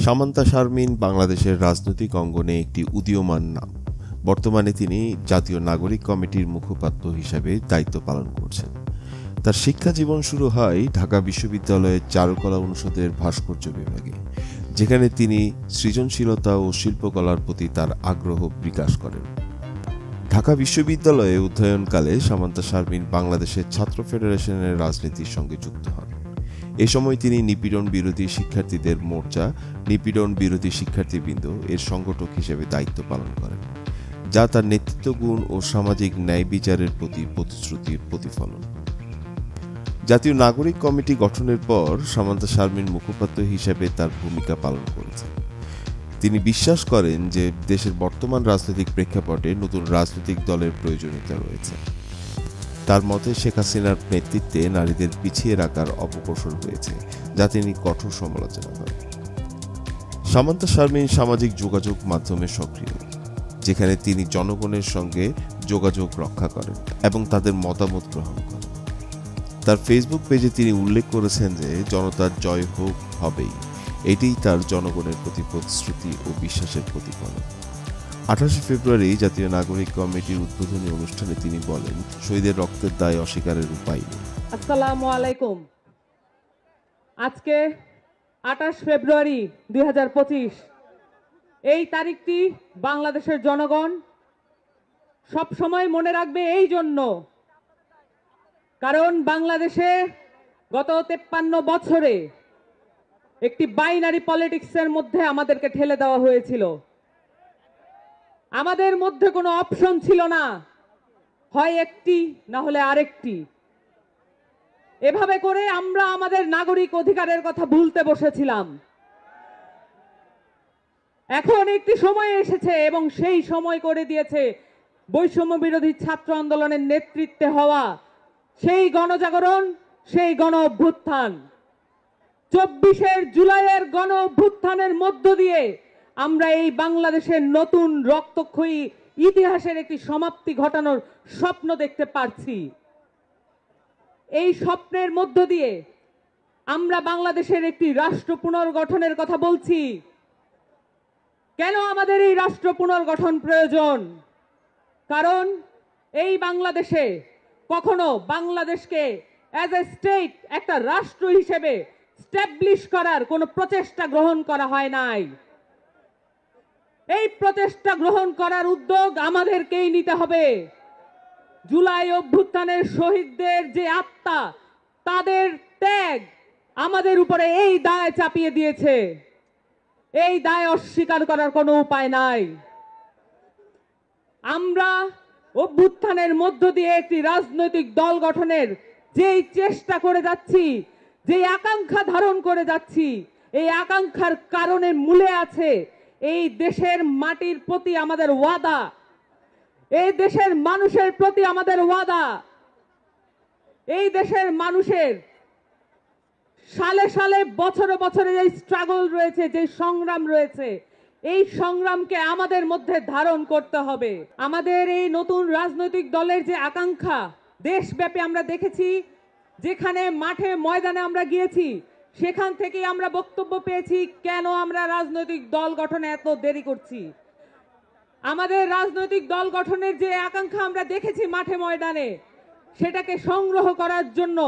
সামান্তা শারমিন বাংলাদেশের রাজনৈতিক অঙ্গনে একটি উদীয়মান নাম। বর্তমানে তিনি জাতীয় নাগরিক কমিটির মুখপাত্র হিসেবে দায়িত্ব পালন করছেন। তার শিক্ষা জীবন শুরু হয় ঢাকা বিশ্ববিদ্যালয়ের চারুকলা অনুষদের ভাস্কর্য বিভাগে, যেখানে তিনি সৃজনশীলতা ও শিল্পকলার প্রতি তার আগ্রহ বিকাশ করেন। ঢাকা বিশ্ববিদ্যালয়ে অধ্যয়নকালে সামান্তা শারমিন বাংলাদেশের ছাত্র ফেডারেশনের রাজনীতির সঙ্গে যুক্ত হন। এ সময় তিনি নিপীড়ন বিরোধী শিক্ষার্থীদের মোর্চা, নিপীড়ন বিরোধী শিক্ষার্থীবৃন্দ এর সংগঠক হিসেবে দায়িত্ব পালন করেন, যা তার নেতৃত্ব গুণ ও সামাজিক ন্যায় বিচারের প্রতি প্রতিশ্রুতির প্রতিফলন। জাতীয় নাগরিক কমিটি গঠনের পর সামান্তা শারমিন মুখপাত্র হিসেবে তার ভূমিকা পালন করেছেন। তিনি বিশ্বাস করেন যে দেশের বর্তমান রাজনৈতিক প্রেক্ষাপটে নতুন রাজনৈতিক দলের প্রয়োজনীয়তা রয়েছে। তার মতে শেখ হাসিনার নেতৃত্বে নারীদের পিছিয়ে রাখার অপকৌশল রয়েছে, যা তিনি কঠোর সমালোচনা করেন। সামান্তা শারমিন সামাজিক যোগাযোগ মাধ্যমে সক্রিয়, যেখানে তিনি জনগণের সঙ্গে যোগাযোগ রক্ষা করেন এবং তাদের মতামত গ্রহণ করেন। তার ফেসবুক পেজে তিনি উল্লেখ করেছেন যে জনতার জয় হোক হবেই, এটিই তার জনগণের প্রতি প্রতিশ্রুতি ও বিশ্বাসের প্রতিফলন। 28 ফেব্রুয়ারি জাতীয় নাগরিক কমিটির উদ্বোধনী অনুষ্ঠানে তিনি বলেন, শহীদের রক্তের দায় অস্বীকারের উপায় নেই। আসসালামু আলাইকুম। আজকে 28 ফেব্রুয়ারি 2025, এই তারিখটি বাংলাদেশের জনগণ সব সময় মনে রাখবে এই জন্য, কারণ বাংলাদেশে গত 53 বছরে একটি বাইনারি পলিটিক্সের মধ্যে আমাদেরকে ঠেলে দেওয়া হয়েছিল। আমাদের মধ্যে কোনো অপশন ছিল না, হয় একটি না হলে আরেকটি। এভাবে করে আমরা আমাদের নাগরিক অধিকারের কথা ভুলতে বসেছিলাম। এখন একটি সময় এসেছে এবং সেই সময় করে দিয়েছে বৈষম্য বিরোধী ছাত্র আন্দোলনের নেতৃত্বে হওয়া সেই গণজাগরণ, সেই গণ অভ্যুত্থান। 24 জুলাইয়ের গণ অভ্যুত্থানের মধ্য দিয়ে আমরা এই বাংলাদেশের নতুন রক্তক্ষয়ী ইতিহাসের একটি সমাপ্তি ঘটানোর স্বপ্ন দেখতে পারছি। এই স্বপ্নের মধ্য দিয়ে আমরা বাংলাদেশের একটি রাষ্ট্র পুনর্গঠনের কথা বলছি। কেন আমাদের এই রাষ্ট্র পুনর্গঠন প্রয়োজন? কারণ এই বাংলাদেশে কখনো বাংলাদেশকে অ্যাজ এ স্টেট, একটা রাষ্ট্র হিসেবে স্ট্যাবলিশ করার কোনো প্রচেষ্টা গ্রহণ করা হয় নাই। এই প্রচেষ্টা গ্রহণ করার উদ্যোগ আমাদেরকেই নিতে হবে। জুলাই অভ্যুত্থানের শহীদদের যে আত্মা, তাদের ত্যাগ আমাদের উপরে এই দায় চাপিয়ে দিয়েছে। এই দায় অস্বীকার করার কোনো উপায় নাই। আমরা অভ্যুত্থানের মধ্য দিয়ে একটি রাজনৈতিক দল গঠনের যেই চেষ্টা করে যাচ্ছি, যে আকাঙ্ক্ষা ধারণ করে যাচ্ছি, এই আকাঙ্ক্ষার কারণে মূলে আছে এই দেশের মাটির প্রতি আমাদের ওয়াদা, এই দেশের মানুষের প্রতি আমাদের ওয়াদা। এই দেশের মানুষের সালে সালে বছরে বছরে যে স্ট্রাগল রয়েছে, যে সংগ্রাম রয়েছে, এই সংগ্রামকে আমাদের মধ্যে ধারণ করতে হবে। আমাদের এই নতুন রাজনৈতিক দলের যে আকাঙ্ক্ষা, দেশব্যাপী আমরা দেখেছি, যেখানে মাঠে ময়দানে আমরা গিয়েছি, সেখান থেকে আমরা বক্তব্য পেয়েছি কেন আমরা রাজনৈতিক দল গঠনে এত দেরি করছি। আমাদের রাজনৈতিক দল গঠনের যে আকাঙ্ক্ষা আমরা দেখেছি মাঠে ময়দানে, সেটাকে সংগ্রহ করার জন্য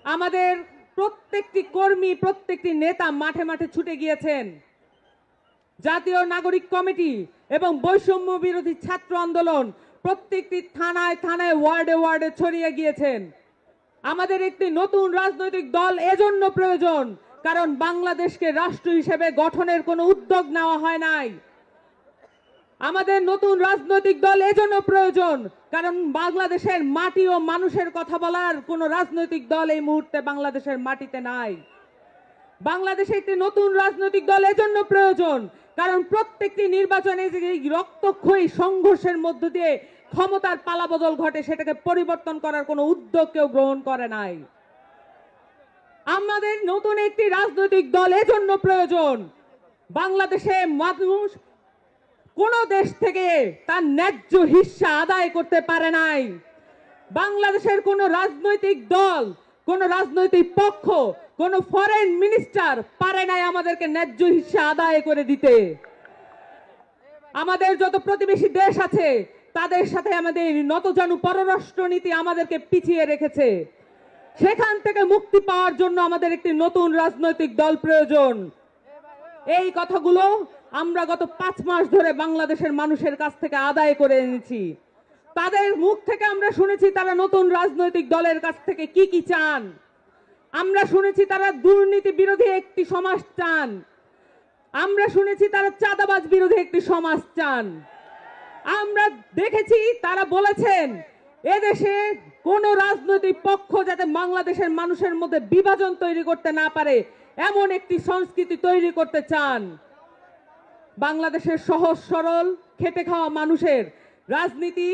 আমাদের প্রত্যেকটি কর্মী, প্রত্যেকটি নেতা মাঠে মাঠে ছুটে গিয়েছেন। জাতীয় নাগরিক কমিটি এবং বৈষম্য বিরোধী ছাত্র আন্দোলন প্রত্যেকটি থানায় থানায়, ওয়ার্ডে ওয়ার্ডে ছড়িয়ে গিয়েছেন। আমাদের একটি নতুন রাজনৈতিক দল এজন্য প্রয়োজন, কারণ বাংলাদেশকে রাষ্ট্র হিসেবে গঠনের কোনো উদ্যোগ নেওয়া হয় নাই। আমাদের নতুন রাজনৈতিক দল এজন্য প্রয়োজন, কারণ বাংলাদেশের মাটি ও মানুষের কথা বলার কোনো রাজনৈতিক দল এই মুহূর্তে বাংলাদেশের মাটিতে নাই। বাংলাদেশে একটি নতুন রাজনৈতিক দল এজন্য প্রয়োজন, কারণ প্রত্যেকটি নির্বাচনে যে রক্তক্ষয়ী সংঘর্ষের মধ্য দিয়ে ক্ষমতার পালাবদল ঘটে, সেটাকে পরিবর্তন করার কোনো উদ্যোগ কেউ গ্রহণ করে নাই। আমাদের নতুন একটি রাজনৈতিক দল এজন্য প্রয়োজন, বাংলাদেশে মানুষ কোন দেশ থেকে তার ন্যায্য হিস্সা আদায় করতে পারে নাই। বাংলাদেশের কোন রাজনৈতিক দল, কোন রাজনৈতিক পক্ষ কোন ফরেন মিনিস্টার পারে নাই আমাদেরকে ন্যায্য হিস্সা আদায় করে দিতে। আমাদের যত প্রতিবেশী দেশ আছে তাদের সাথে আমাদের নতজানু পররাষ্ট্র নীতি আমাদেরকে পিছিয়ে রেখেছে। সেখান থেকে মুক্তি পাওয়ার জন্য আমাদের একটি নতুন রাজনৈতিক দল প্রয়োজন। এই কথাগুলো আমরা গত 5 মাস ধরে বাংলাদেশের মানুষের কাছ থেকে আদায় করে এনেছি। তাদের মুখ থেকে আমরা শুনেছি তারা নতুন রাজনৈতিক দলের কাছ থেকে কি কি চান। আমরা শুনেছি তারা দুর্নীতি বিরোধী একটি সমাজ চান। আমরা শুনেছি তারা চাঁদাবাজ বিরোধী একটি সমাজ চান। আমরা দেখেছি তারা বলেছেন এদেশে কোন রাজনৈতিক পক্ষ যাতে বাংলাদেশের মানুষের মধ্যে বিভাজন তৈরি করতে না পারে এমন একটি সংস্কৃতি তৈরি করতে চান। বাংলাদেশের সহজ সরল খেটে খাওয়া মানুষের রাজনীতি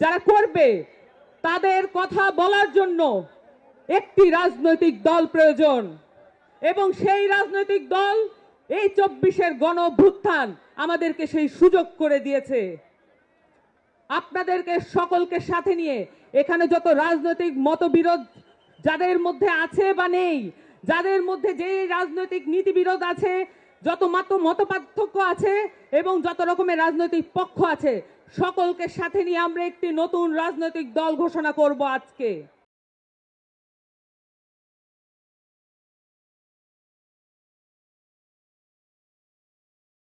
যারা করবে তাদের কথা বলার জন্য একটি রাজনৈতিক দল প্রয়োজন, এবং সেই রাজনৈতিক দল এই 24-এর গণ অভ্যুত্থান আমাদেরকে সেই সুযোগ করে দিয়েছে। আপনাদেরকে সকলকে সাথে নিয়ে এখানে যত রাজনৈতিক মতবিরোধ যাদের মধ্যে আছে বা নেই, যাদের মধ্যে যে রাজনৈতিক নীতিবিরোধ আছে, যত মত পার্থক্য আছে এবং যত রকমের রাজনৈতিক পক্ষ আছে, সকলকে সাথে নিয়ে আমরা একটি নতুন রাজনৈতিক দল ঘোষণা করব আজকে।